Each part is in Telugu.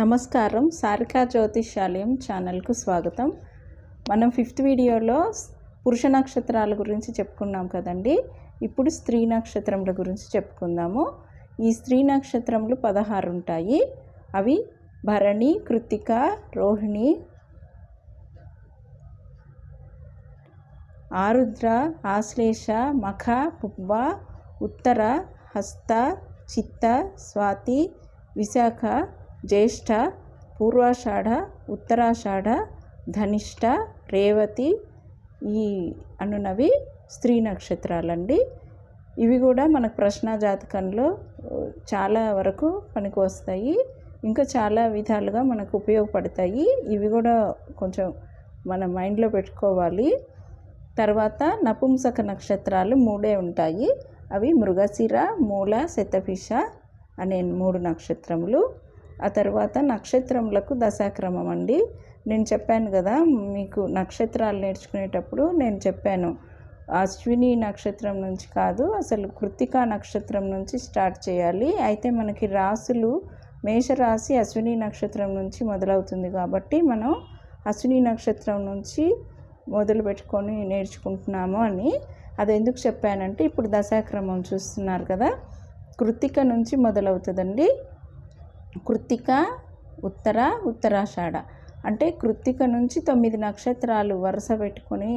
నమస్కారం. సారికా జ్యోతిష్యాలయం ఛానల్కు స్వాగతం. మనం 5th వీడియోలో పురుష నక్షత్రాల గురించి చెప్పుకున్నాం కదండి. ఇప్పుడు స్త్రీ నక్షత్రముల గురించి చెప్పుకుందాము. ఈ స్త్రీ నక్షత్రములు 16 ఉంటాయి. అవి భరణి, కృత్తిక, రోహిణి, ఆరుద్ర, ఆశ్లేష, మఖ, పుబ్బ, ఉత్తర, హస్త, చిత్త, స్వాతి, విశాఖ, జ్యేష్ఠ, పూర్వాషాఢ, ఉత్తరాషాఢ, ధనిష్ట, రేవతి ఈ అనునవి స్త్రీ నక్షత్రాలండి. ఇవి కూడా మనకు ప్రశ్న జాతకంలో చాలా వరకు పనికి వస్తాయి. ఇంకా చాలా విధాలుగా మనకు ఉపయోగపడతాయి. ఇవి కూడా కొంచెం మన మైండ్లో పెట్టుకోవాలి. తర్వాత నపుంసక నక్షత్రాలు 3 ఉంటాయి. అవి మృగశిర, మూల, శతభిష అనే 3 నక్షత్రములు. ఆ తర్వాత నక్షత్రములకు దశాక్రమం అండి. నేను చెప్పాను కదా, మీకు నక్షత్రాలు నేర్చుకునేటప్పుడు నేను చెప్పాను, అశ్విని నక్షత్రం నుంచి కాదు, అసలు కృత్తికా నక్షత్రం నుంచి స్టార్ట్ చేయాలి. అయితే మనకి రాసులు మేషరాశి అశ్విని నక్షత్రం నుంచి మొదలవుతుంది కాబట్టి మనం అశ్విని నక్షత్రం నుంచి మొదలు పెట్టుకొని నేర్చుకుంటున్నాము అని. అది ఎందుకు చెప్పానంటే, ఇప్పుడు దశాక్రమం చూస్తున్నారు కదా, కృత్తిక నుంచి మొదలవుతుందండి. కృత్తిక, ఉత్తర, ఉత్తరాషాఢ అంటే కృత్తిక నుంచి 9 నక్షత్రాలు వరుస పెట్టుకొని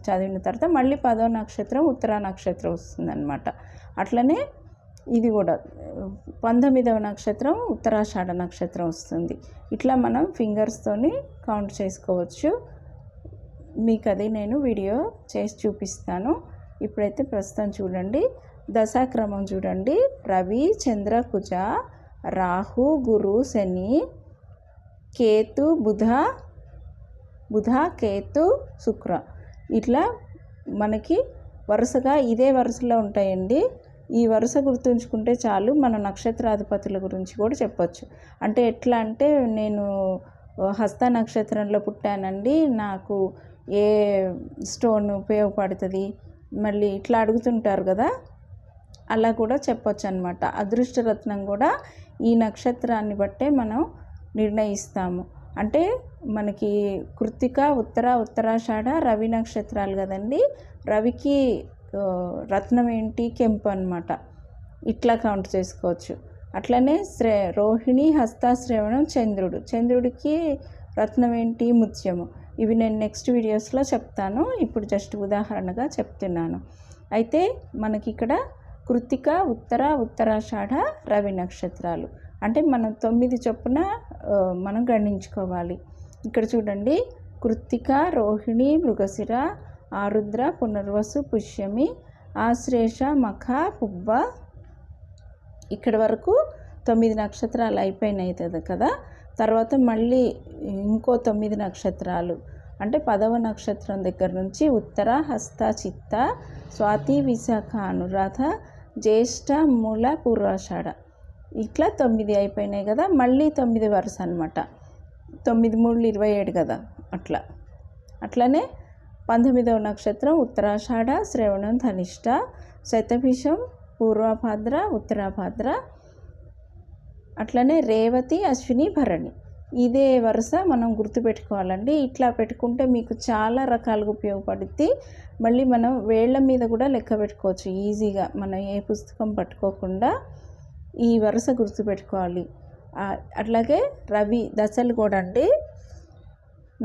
చదివిన తర్వాత మళ్ళీ 10వ నక్షత్రం ఉత్తర నక్షత్రం వస్తుందన్నమాట. అట్లనే ఇది కూడా 19వ నక్షత్రం ఉత్తరాషాఢ నక్షత్రం వస్తుంది. ఇట్లా మనం ఫింగర్స్తోని కౌంట్ చేసుకోవచ్చు. మీకు అది నేను వీడియో చేసి చూపిస్తాను. ఇప్పుడైతే ప్రస్తుతం చూడండి, దశాక్రమం చూడండి. రవి, చంద్ర, కుజ, రాహు, గురు, శని, కేతు, బుధ, కేతు, శుక్ర ఇట్లా మనకి వరుసగా ఇదే వరుసలో ఉంటాయండి. ఈ వరుస గుర్తుంచుకుంటే చాలు, మన నక్షత్రాధిపతుల గురించి కూడా చెప్పచ్చు. అంటే ఎట్లా అంటే, నేను హస్త నక్షత్రంలో పుట్టానండి, నాకు ఏ స్టోన్ ఉపయోగపడుతుంది, మళ్ళీ ఇట్లా అడుగుతుంటారు కదా, అలా కూడా చెప్పొచ్చు అనమాట. అదృష్టరత్నం కూడా ఈ నక్షత్రాన్ని బట్టే మనం నిర్ణయిస్తాము. అంటే మనకి కృత్తిక, ఉత్తరాషాఢ రవి నక్షత్రాలు కదండి. రవికి రత్నం ఏంటి? కెంపు అనమాట. ఇట్లా కౌంట్ చేసుకోవచ్చు. అట్లనే రోహిణి, హస్త, శ్రవణం చంద్రుడికి రత్నం ఏంటి? ముత్యము. ఇవి నేను నెక్స్ట్ వీడియోస్లో చెప్తాను. ఇప్పుడు జస్ట్ ఉదాహరణగా చెప్తున్నాను. అయితే మనకి ఇక్కడ కృత్తిక, ఉత్తరాషాఢ రవి నక్షత్రాలు అంటే మనం 9 చొప్పున మనం గణించుకోవాలి. ఇక్కడ చూడండి, కృత్తిక, రోహిణి, మృగశిర, ఆరుద్ర, పునర్వసు, పుష్యమి, ఆశ్లేష, మఖ, పుబ్బ ఇక్కడ వరకు 9 నక్షత్రాలు అయిపోయినాయి కదా. తర్వాత మళ్ళీ ఇంకో 9 నక్షత్రాలు అంటే 10వ నక్షత్రం దగ్గర నుంచి ఉత్తర, హస్త, చిత్త, స్వాతి, విశాఖ, అనురాధ, జ్యేష్ఠ, మూల, పూర్వాషాఢ ఇట్లా 9 అయిపోయినాయి కదా. మళ్ళీ 9 వరుస అనమాట. 9 3 27 కదా. అట్లనే 19వ నక్షత్రం ఉత్తరాషాఢ, శ్రవణం, ధనిష్ట, శతభిషం, పూర్వభాద్ర, ఉత్తరాభాద్ర, అట్లనే రేవతి, అశ్విని, భరణి ఇదే వరుస మనం గుర్తుపెట్టుకోవాలండి. ఇట్లా పెట్టుకుంటే మీకు చాలా రకాలుగా ఉపయోగపడుద్ది. మళ్ళీ మనం వేళ్ల మీద కూడా లెక్క పెట్టుకోవచ్చు ఈజీగా. మనం ఏ పుస్తకం పట్టుకోకుండా ఈ వరుస గుర్తుపెట్టుకోవాలి. అట్లాగే రవి దశలు కూడా అండి,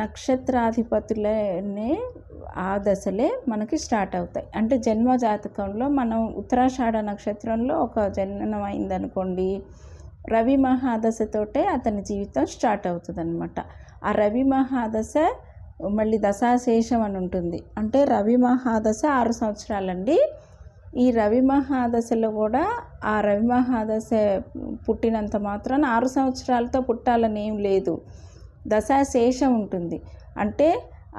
నక్షత్రాధిపతులనే ఆ దశలే మనకి స్టార్ట్ అవుతాయి. అంటే జన్మ జాతకంలో మనం ఉత్తరాషాఢ నక్షత్రంలో ఒక జననం అయిందనుకోండి, రవి మహాదశతోటే అతని జీవితం స్టార్ట్ అవుతుంది అనమాట. ఆ రవి మహాదశ మళ్ళీ దశాశేషం అని ఉంటుంది. అంటే రవి మహాదశ 6 సంవత్సరాలండి. ఈ రవి మహాదశలో కూడా ఆ రవి మహాదశ పుట్టినంత మాత్రాన 6 సంవత్సరాలతో పుట్టాలని ఏం లేదు. దశాశేషం ఉంటుంది. అంటే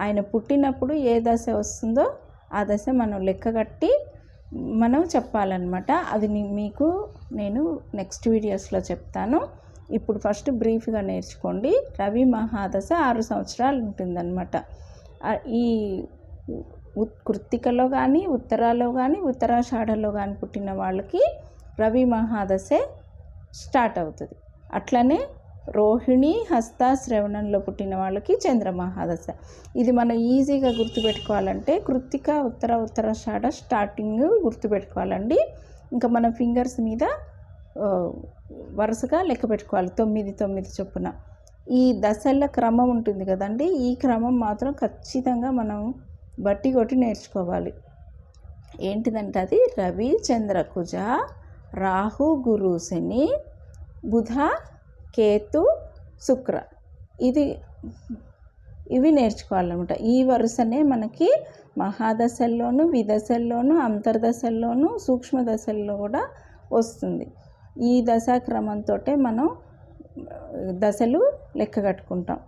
ఆయన పుట్టినప్పుడు ఏ దశ వస్తుందో ఆ దశ మనం లెక్కగట్టి మనం చెప్పాలన్నమాట. అది మీకు నేను నెక్స్ట్ వీడియోస్లో చెప్తాను. ఇప్పుడు ఫస్ట్ బ్రీఫ్గా నేర్చుకోండి. రవి మహాదశ 6 సంవత్సరాలు ఉంటుందన్నమాట. ఈ కృత్తికలో కానీ, ఉత్తరాలో కానీ, ఉత్తరాషాఢలో కానీ పుట్టిన వాళ్ళకి రవి మహాదశే స్టార్ట్ అవుతుంది. అట్లనే రోహిణి హస్త శ్రవణంలో పుట్టిన వాళ్ళకి చంద్రమహాదశ. ఇది మనం ఈజీగా గుర్తుపెట్టుకోవాలంటే కృత్తిక ఉత్తరాషాఢ స్టార్టింగ్ గుర్తుపెట్టుకోవాలండి. ఇంకా మన ఫింగర్స్ మీద వరుసగా లెక్క పెట్టుకోవాలి 9 చొప్పున. ఈ దశల క్రమం ఉంటుంది కదండి, ఈ క్రమం మాత్రం ఖచ్చితంగా మనం బట్టి కొట్టి నేర్చుకోవాలి. ఏంటిదంటే అది రవి చంద్ర కుజ, రాహు గురు శని, బుధ కేతు శుక్ర, ఇవి నేర్చుకోవాలన్నమాట. ఈ వరుసనే మనకి మహాదశల్లోనూ విదశల్లోనూ అంతర్దశల్లోనూ సూక్ష్మ దశల్లో కూడా వస్తుంది. ఈ దశాక్రమంతో మనం దశలు లెక్క కట్టుకుంటాం.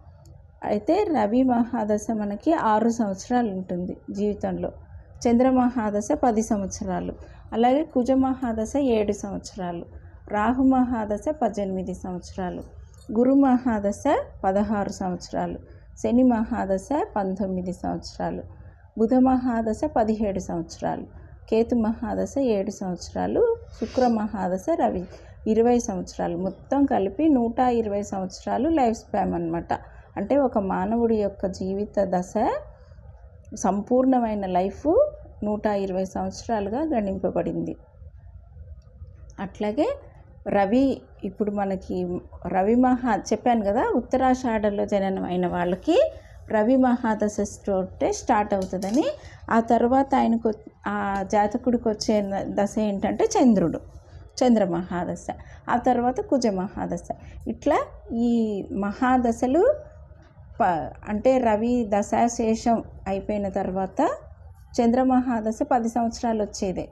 అయితే రవి మహాదశ మనకి 6 సంవత్సరాలు ఉంటుంది జీవితంలో, చంద్ర మహాదశ 10 సంవత్సరాలు, అలాగే కుజ మహాదశ 7 సంవత్సరాలు, రాహు మహాదశ 18 సంవత్సరాలు, గురు మహాదశ 16 సంవత్సరాలు, శని మహాదశ 19 సంవత్సరాలు, బుధ మహాదశ 17 సంవత్సరాలు, కేతు మహాదశ 7 సంవత్సరాలు, శుక్ర మహాదశ రవి 20 సంవత్సరాలు. మొత్తం కలిపి 120 సంవత్సరాలు లైఫ్ స్పాన్ అన్నమాట. అంటే ఒక మానవుడి యొక్క జీవిత దశ సంపూర్ణమైన లైఫ్ 120 సంవత్సరాలుగా గణింపబడింది. అట్లాగే రవి, ఇప్పుడు మనకి రవి చెప్పాను కదా, ఉత్తరాషాఢలో జననం అయిన వాళ్ళకి రవి మహాదశ స్టార్ట్ అవుతుందని. ఆ తర్వాత ఆ జాతకుడికి వచ్చే దశ ఏంటంటే చంద్ర మహాదశ, ఆ తర్వాత కుజ మహాదశ. ఇట్లా ఈ మహాదశలు అంటే రవి దశాశేషం అయిపోయిన తర్వాత చంద్ర మహాదశ 10 సంవత్సరాలు వచ్చేదే,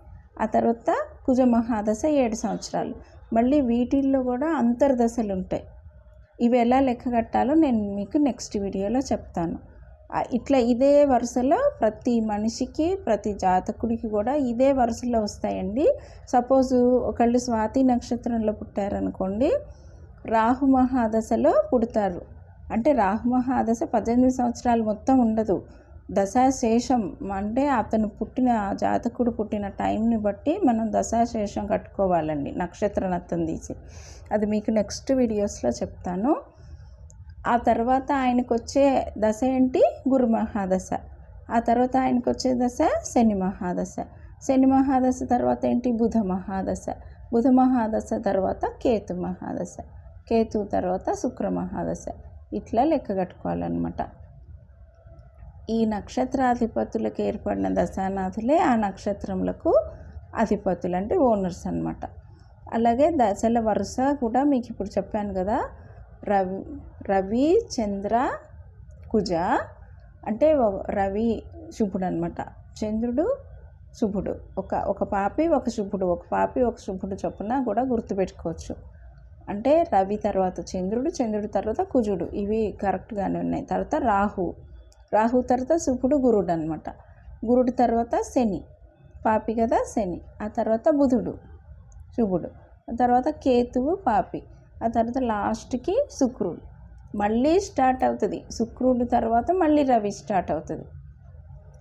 ఆ తర్వాత కుజ మహాదశ 7 సంవత్సరాలు. మళ్ళీ వీటిల్లో కూడా అంతర్దశలు ఉంటాయి. ఇవి ఎలా లెక్క కట్టాలో నేను మీకు నెక్స్ట్ వీడియోలో చెప్తాను. ఇట్లా ఇదే వరుసలో ప్రతి మనిషికి, ప్రతి జాతకుడికి కూడా ఇదే వరుసలో వస్తాయండి. సపోజు ఒకళ్ళు స్వాతి నక్షత్రంలో పుట్టారనుకోండి, రాహు మహాదశలో పుడతారు. అంటే రాహు మహాదశ 18 సంవత్సరాలు మొత్తం ఉండదు, దశాశేషం. అంటే అతను జాతకుడు పుట్టిన టైంని బట్టి మనం దశాశేషం కట్టుకోవాలండి, నక్షత్రనత్తం తీసి. అది మీకు నెక్స్ట్ వీడియోస్లో చెప్తాను. ఆ తర్వాత ఆయనకు వచ్చే దశ ఏంటి? గురు మహాదశ. ఆ తర్వాత ఆయనకు వచ్చే దశ శని మహాదశ. శని మహాదశ తర్వాత ఏంటి? బుధ మహాదశ. బుధ మహాదశ తర్వాత కేతు మహాదశ. కేతు తర్వాత శుక్ర మహాదశ. ఇట్లా లెక్క కట్టుకోవాలన్నమాట. ఈ నక్షత్రాధిపతులకు ఏర్పడిన దశానాథులే ఆ నక్షత్రములకు అధిపతులు, అంటే ఓనర్స్ అన్నమాట. అలాగే దశల వరుస కూడా మీకు ఇప్పుడు చెప్పాను కదా, రవి చంద్ర కుజ అంటే రవి శుభుడు అనమాట, చంద్రుడు శుభుడు. ఒక పాపి ఒక శుభుడు, ఒక పాపి ఒక శుభుడు చొప్పున కూడా గుర్తుపెట్టుకోవచ్చు. అంటే రవి తర్వాత చంద్రుడు, చంద్రుడి తర్వాత కుజుడు, ఇవి కరెక్ట్గానే ఉన్నాయి. తర్వాత రాహు తర్వాత శుభుడు గురుడు అనమాట. గురుడు తర్వాత శని, పాపి కదా శని. ఆ తర్వాత బుధుడు శుభుడు, ఆ తర్వాత కేతువు పాపి, ఆ తర్వాత లాస్ట్కి శుక్రుడు. మళ్ళీ స్టార్ట్ అవుతుంది శుక్రుడు తర్వాత మళ్ళీ రవి స్టార్ట్ అవుతుంది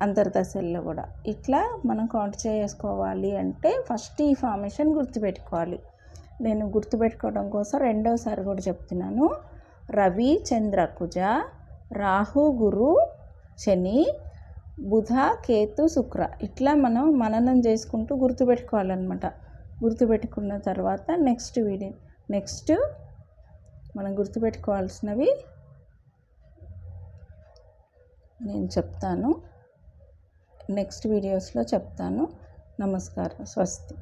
అంతర్దశల్లో కూడా. ఇట్లా మనం కౌంట్ చేసుకోవాలి అంటే ఫస్ట్ ఈ ఫార్మేషన్ గుర్తుపెట్టుకోవాలి. నేను గుర్తుపెట్టుకోవడం కోసం రెండోసారి కూడా చెప్తున్నాను. రవి చంద్ర కుజ, రాహు గురు శని, బుధ కేతు శుక్ర, ఇట్లా మనం మననం చేసుకుంటూ గుర్తుపెట్టుకోవాలన్నమాట. గుర్తుపెట్టుకున్న తర్వాత నెక్స్ట్ మనం గుర్తుపెట్టుకోవాల్సినవి నేను చెప్తాను, నెక్స్ట్ వీడియోస్లో చెప్తాను. నమస్కారం, స్వస్తి.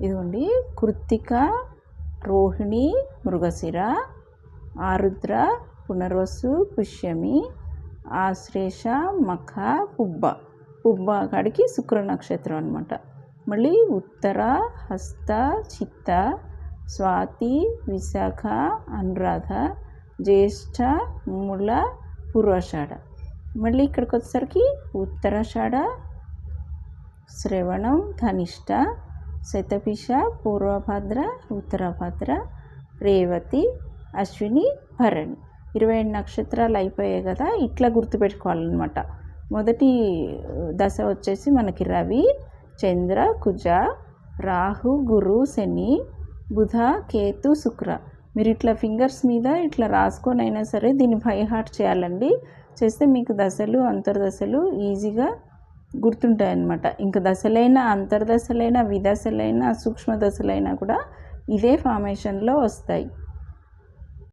ఇదిగోండి, కృత్తిక, రోహిణి, మృగశిర, ఆరుద్ర, పునర్వసు, పుష్యమి, ఆశ్లేష, మఖ, పుబ్బ కాడికి శుక్ర నక్షత్రం అనమాట. మళ్ళీ ఉత్తర, హస్త, చిత్త, స్వాతి, విశాఖ, అనురాధ, జ్యేష్ఠ, మూల, పూర్వాషాఢ. మళ్ళీ ఇక్కడికి వచ్చేసరికి ఉత్తరాషాఢ, శ్రవణం, ధనిష్ట, శతభిష, పూర్వభద్ర, ఉత్తరభద్ర, రేవతి, అశ్విని, భరణి. 27 నక్షత్రాలు అయిపోయాయి కదా. ఇట్లా గుర్తుపెట్టుకోవాలన్నమాట. మొదటి దశ వచ్చేసి మనకి రవి చంద్ర కుజ, రాహు గురు శని, బుధ, కేతు, శుక్ర. మీరు ఇట్లా ఫింగర్స్ మీద ఇట్లా రాసుకొని అయినా సరే దీన్ని బై హార్ట్ చేయాలండి. చేస్తే మీకు దశలు అంతర్దశలు ఈజీగా గుర్తుంటాయి అన్నమాట. ఇంకా దశలైన అంతర్దశలైన విదశలైన సూక్ష్మ దశలైనా కూడా ఇదే ఫార్మేషన్లో వస్తాయి.